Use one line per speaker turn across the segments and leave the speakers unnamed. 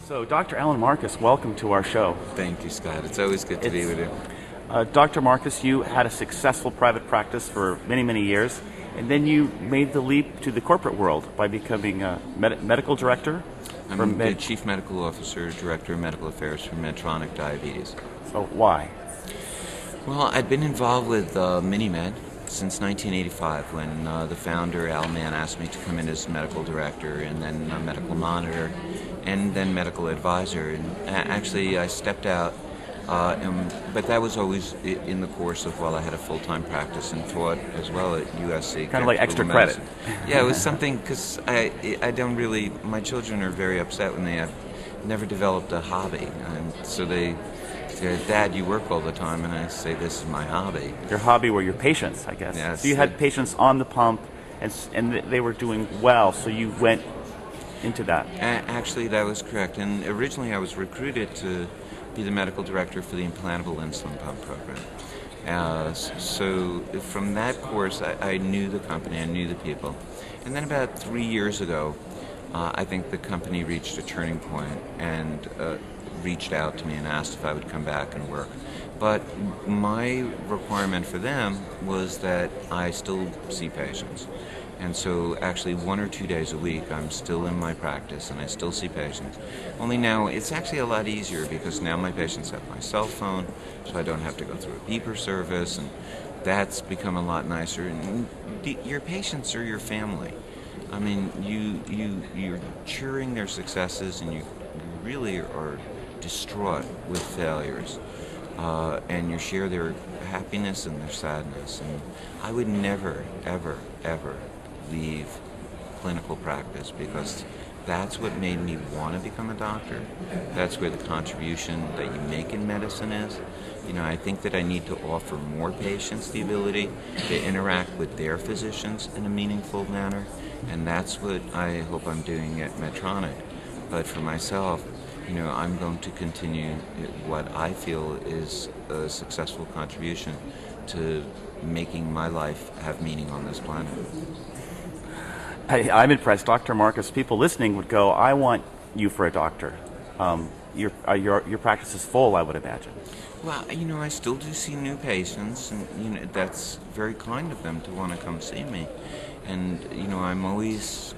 So, Dr. Alan Marcus, welcome to our show.
Thank you, Scott. It's always good to be with you.
Dr. Marcus, you had a successful private practice for many, many years, and then you made the leap to the corporate world by becoming a medical director.
I'm the Chief Medical Officer, Director of Medical Affairs for Medtronic Diabetes.
So, why?
Well, I'd been involved with MiniMed since 1985 when the founder, Al Mann, asked me to come in as medical director and then medical monitor and then medical advisor. And actually, I stepped out, but that was always in the course of while I had a full-time practice and taught as well at USC.
Kind of like extra credit.
Yeah, it was something because I don't really, my children are very upset when they have never developed a hobby. And so they say, Dad, you work all the time, and I say, this is my hobby.
Your hobby were your patients, I guess.
Yes.
So you had patients on the pump, and they were doing well, so you went into that.
Actually, that was correct. And originally I was recruited to be the medical director for the implantable insulin pump program. So from that course, I knew the company, I knew the people. And then about 3 years ago, I think the company reached a turning point and reached out to me and asked if I would come back and work. But my requirement for them was that I still see patients. And so actually 1 or 2 days a week I'm still in my practice and I still see patients. Only now it's actually a lot easier because now my patients have my cell phone, so I don't have to go through a beeper service, and that's become a lot nicer. And your patients are your family. I mean, you're cheering their successes and you really are distraught with failures. And you share their happiness and their sadness. And I would never, ever, ever leave clinical practice because that's what made me want to become a doctor. That's where the contribution that you make in medicine is. You know, I think that I need to offer more patients the ability to interact with their physicians in a meaningful manner, and that's what I hope I'm doing at Medtronic. But for myself, you know, I'm going to continue what I feel is a successful contribution to making my life have meaning on this planet.
I'm impressed. Dr. Marcus, people listening would go, I want you for a doctor. Your practice is full, I would imagine.
Well, you know, I still do see new patients, and you know, that's very kind of them to want to come see me. And you know, I'm always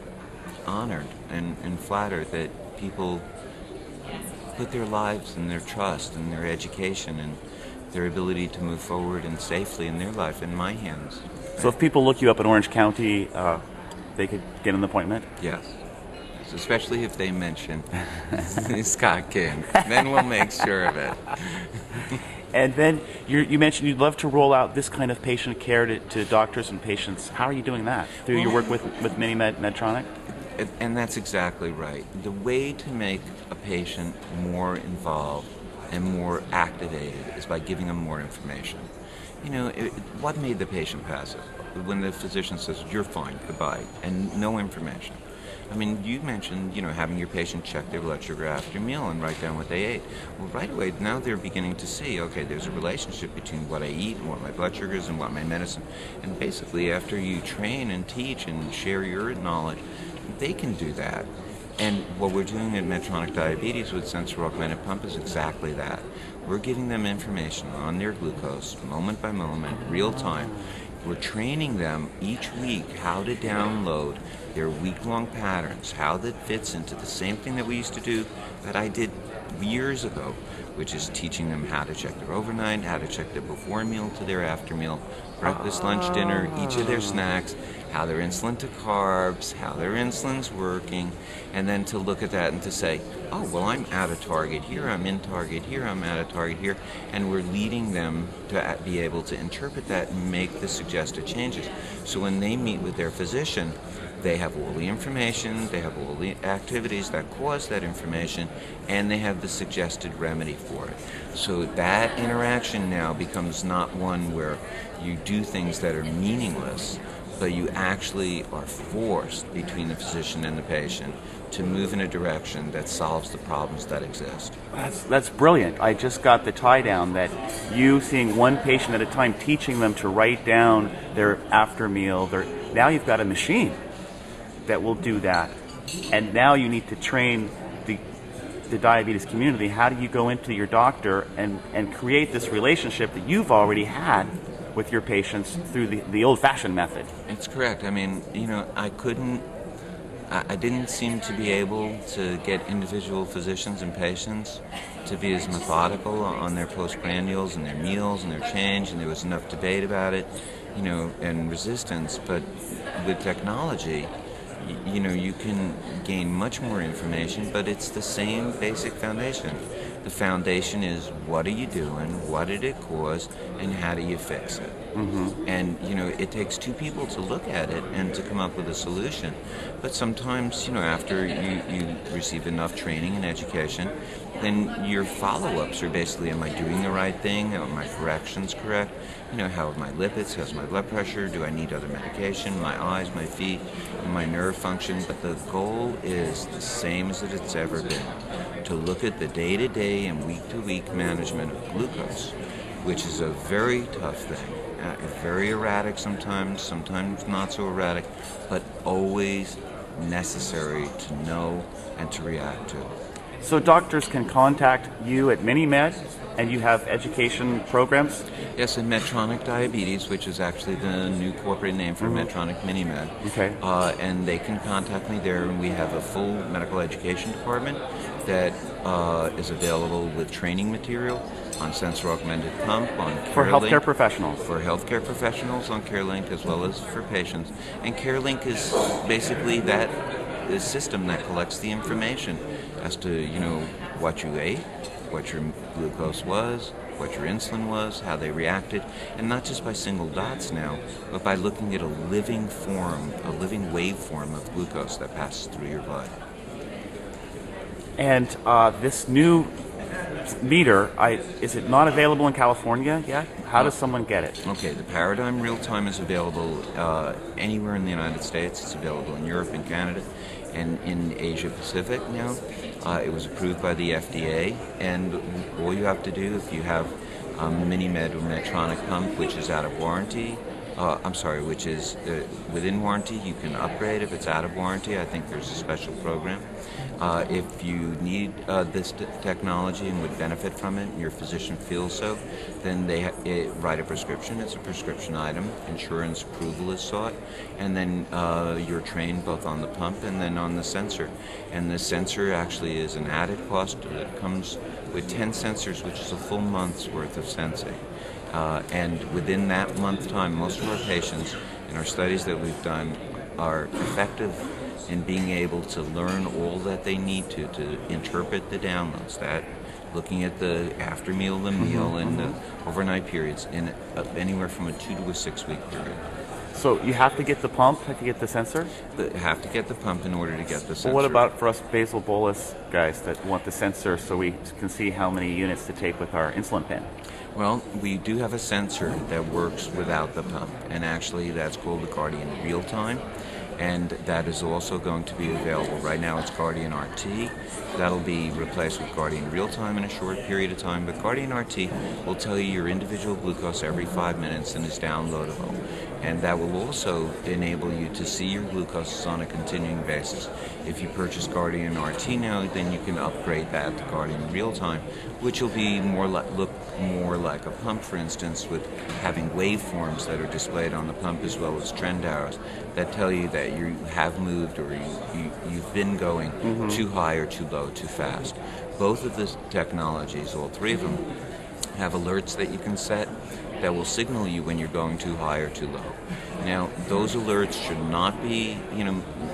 honored and flattered that people put their lives and their trust and their education and their ability to move forward and safely in their life in my hands.
So if people look you up in Orange County, they could get an appointment?
Yes. Especially if they mention Scott King. Then we'll make sure of it.
And then you mentioned you'd love to roll out this kind of patient care to doctors and patients. How are you doing that? Through your work with MiniMed, Medtronic?
And that's exactly right. The way to make a patient more involved and more activated is by giving them more information. You know, what made the patient passive? When the physician says, you're fine, goodbye, and no information. I mean, you mentioned, you know, having your patient check their blood sugar after a meal and write down what they ate. Well, right away, now they're beginning to see, okay, there's a relationship between what I eat and what my blood sugar is and what my medicine. And basically, after you train and teach and share your knowledge, they can do that. And what we're doing at Medtronic Diabetes with sensor augmented pump is exactly that. We're giving them information on their glucose, moment by moment, real time. We're training them each week how to download their week-long patterns, how that fits into the same thing that we used to do that I did years ago, which is teaching them how to check their overnight, how to check their before meal to their after meal, breakfast, lunch, dinner, each of their snacks, how their insulin to carbs, how their insulin's working, and then to look at that and to say, oh, well, I'm out of target here, I'm in target here, I'm out of target here, and we're leading them to be able to interpret that and make the suggested changes. So when they meet with their physician, they have all the information, they have all the activities that cause that information, and they have the suggested remedy for it. So that interaction now becomes not one where you do things that are meaningless, but you actually are forced between the physician and the patient to move in a direction that solves the problems that exist.
That's brilliant. I just got the tie down that you seeing one patient at a time, teaching them to write down their after meal. Now you've got a machine that will do that, and now you need to train the the diabetes community, how do you go into your doctor and create this relationship that you've already had with your patients through the old-fashioned method?
It's correct. I mean, I didn't seem to be able to get individual physicians and patients to be as methodical on their postprandials and their meals and their change, and there was enough debate about it, and resistance. But with technology, you can gain much more information, but it's the same basic foundation. The foundation is, what are you doing, what did it cause, and how do you fix it?
Mm-hmm.
And, it takes two people to look at it and to come up with a solution. But sometimes, after you receive enough training and education, then your follow-ups are basically, am I doing the right thing? Are my corrections correct? How are my lipids? How's my blood pressure? Do I need other medication? My eyes, my feet, my nerve function? But the goal is the same as it's ever been, to look at the day-to-day and week-to-week management of glucose, which is a very tough thing. Very erratic sometimes not so erratic, but always necessary to know and to react to.
So doctors can contact you at MiniMed, and you have education programs?
Yes, in Medtronic Diabetes, which is actually the new corporate name for Medtronic MiniMed.
Okay.
And they can contact me there, and we have a full medical education department that is available with training material on sensor augmented pump, on CareLink.
For healthcare professionals?
For healthcare professionals on CareLink, as well as for patients. And CareLink is basically the system that collects the information as to, what you ate, what your glucose was, what your insulin was, how they reacted, and not just by single dots now, but by looking at a living waveform of glucose that passes through your blood.
And this new meter, is it not available in California yet? How does someone get it?
Okay, the Paradigm Real Time is available anywhere in the United States. It's available in Europe and Canada and in Asia Pacific now. It was approved by the FDA, and all you have to do if you have a MiniMed or Medtronic pump, which is out of warranty, which is within warranty, you can upgrade. If it's out of warranty, I think there's a special program. If you need this technology and would benefit from it, and your physician feels so, then they write a prescription. It's a prescription item. Insurance approval is sought, and then you're trained both on the pump and then on the sensor. And the sensor actually is an added cost. It comes with 10 sensors, which is a full month's worth of sensing. And within that month time, most of our patients in our studies that we've done are effective in being able to learn all that they need to interpret the downloads, that looking at the after meal, the meal, and the overnight periods in anywhere from a 2 to a 6 week period.
So you have to get the pump, have to get the sensor?
Have to get the pump in order to get the sensor.
Well, what about for us basal bolus guys that want the sensor so we can see how many units to take with our insulin pen?
Well, we do have a sensor that works without the pump, and actually that's called the Guardian Real Time, and that is also going to be available. Right now it's Guardian RT. That'll be replaced with Guardian Real Time in a short period of time, but Guardian RT will tell you your individual glucose every 5 minutes and is downloadable. And that will also enable you to see your glucose on a continuing basis. If you purchase Guardian RT now, then you can upgrade that to Guardian Real Time, which will be look more like a pump, for instance, with having waveforms that are displayed on the pump as well as trend arrows that tell you that you have moved or you've been going too high or too low, too fast. Both of the technologies, all three of them, have alerts that you can set that will signal you when you're going too high or too low. Now, those alerts should not be,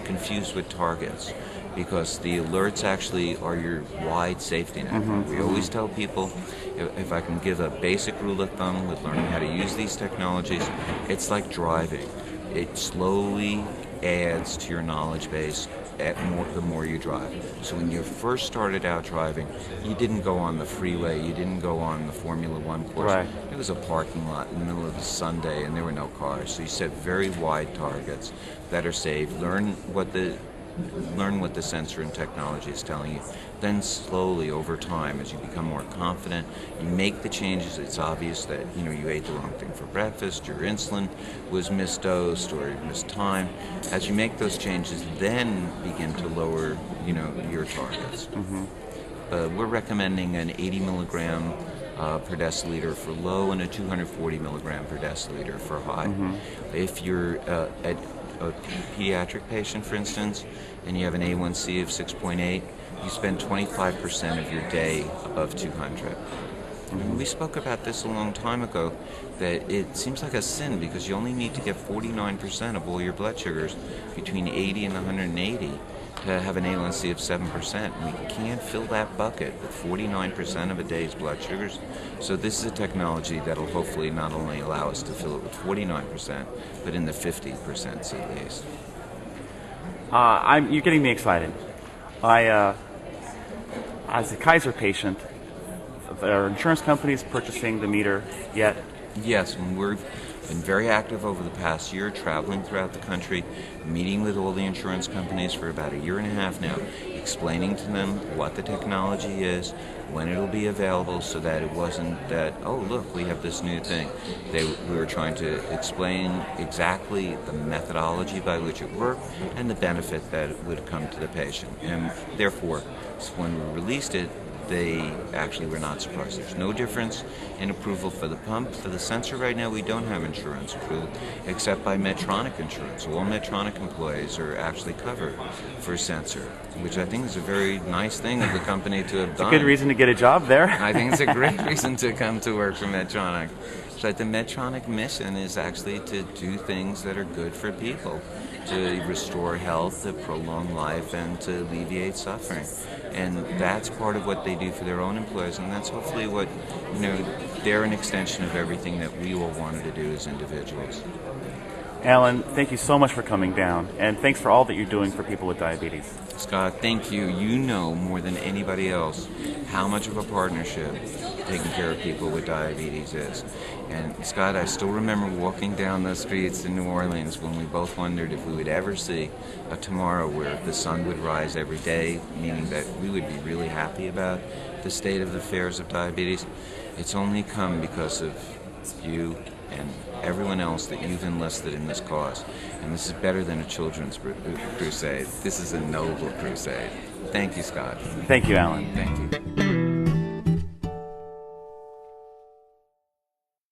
confused with targets, because the alerts actually are your wide safety net. We always tell people, if I can give a basic rule of thumb with learning how to use these technologies, it's like driving. It slowly adds to your knowledge base the more you drive. So when you first started out driving, you didn't go on the freeway, you didn't go on the Formula One course.
Right.
It was a parking lot in the middle of a Sunday and there were no cars. So you set very wide targets that are safe. Learn what the sensor and technology is telling you. Then slowly over time, as you become more confident, you make the changes. It's obvious that you ate the wrong thing for breakfast, your insulin was misdosed or mistimed. As you make those changes, then begin to lower your targets. we're recommending an 80 milligram per deciliter for low and a 240 milligram per deciliter for high. If you're a pediatric patient, for instance, and you have an A1C of 6.8, you spend 25% of your day above 200. We spoke about this a long time ago, that it seems like a sin because you only need to get 49% of all your blood sugars between 80 and 180 to have an A1C of 7%. And we can't fill that bucket with 49% of a day's blood sugars. So this is a technology that'll hopefully not only allow us to fill it with 49%, but in the 50% at least.
You're getting me excited. As a Kaiser patient, are insurance companies purchasing the meter yet?
Yes, and we've been very active over the past year, traveling throughout the country, meeting with all the insurance companies for about a year and a half now, explaining to them what the technology is, when it'll be available, so that it wasn't that, oh, look, we have this new thing. We were trying to explain exactly the methodology by which it worked and the benefit that it would come to the patient. And therefore, when we released it, they actually were not surprised. There's no difference in approval for the pump. For the sensor right now, we don't have insurance approval except by Medtronic insurance. All Medtronic employees are actually covered for sensor, which I think is a very nice thing of the company to have done.
It's a good reason to get a job there.
I think it's a great reason to come to work for Medtronic. But the Medtronic mission is actually to do things that are good for people, to restore health, to prolong life, and to alleviate suffering. And that's part of what they do for their own employees, and that's hopefully what, they're an extension of everything that we all wanted to do as individuals.
Alan, thank you so much for coming down, and thanks for all that you're doing for people with diabetes.
Scott, thank you. You know more than anybody else how much of a partnership taking care of people with diabetes is. And Scott, I still remember walking down the streets in New Orleans when we both wondered if we would ever see a tomorrow where the sun would rise every day, meaning that we would be really happy about the state of the affairs of diabetes. It's only come because of you and everyone else that you've enlisted in this cause. And this is better than a children's crusade. This is a noble crusade. Thank you, Scott.
Thank you, Alan.
Thank you.